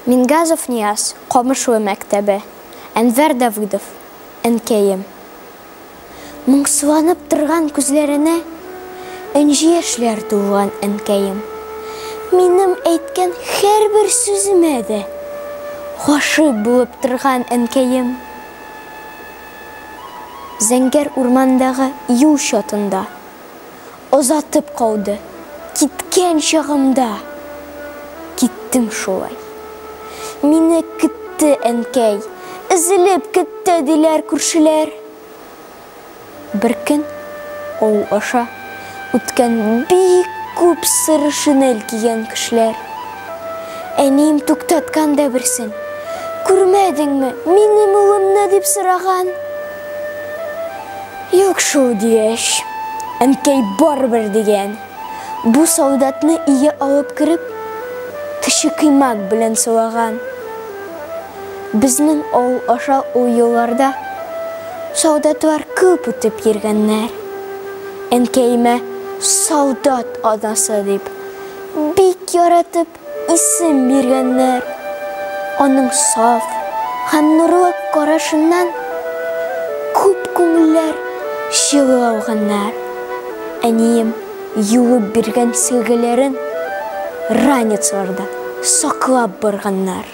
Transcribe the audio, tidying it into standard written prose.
Мингазов Нияз, Камышлы мәктәбе, Әнвәр Давыдов, әнкәйем. Моңсуланып торган күзләренә энҗе яшьләр тулган әнкәйем. Минем әйткән һәрбер сүземә дә гашыйк булып торган әнкәйем. Зәңгәр урмандагы юл чатында озатып калды киткән чагымда. Киттем шулай. Мине көтте әнкәй, эзелеп көтте диләр күршеләр. Бер көн авыл аша үткән бик күп сары шинель кигән кешеләр. Әнием туктаткан да берсен. Күрмәдеңме, минем улымны дип сораган. Юк шул дигәч, әнкәй барбер дигән. Бу солдатны ие алып кереп, теше кыймак белән сулаган. Безнең авыл аша ул елларда солдатлар күп үтеп йөргәннәр. Әнкәйемә солдат анасы дип бик яратып исем биргәннәр. Аның саф һәм нурлы карашыннан күп күңелләр җылы алганнар. Әнием юып биргән сөлгеләрен ранецларда саклап барганнар.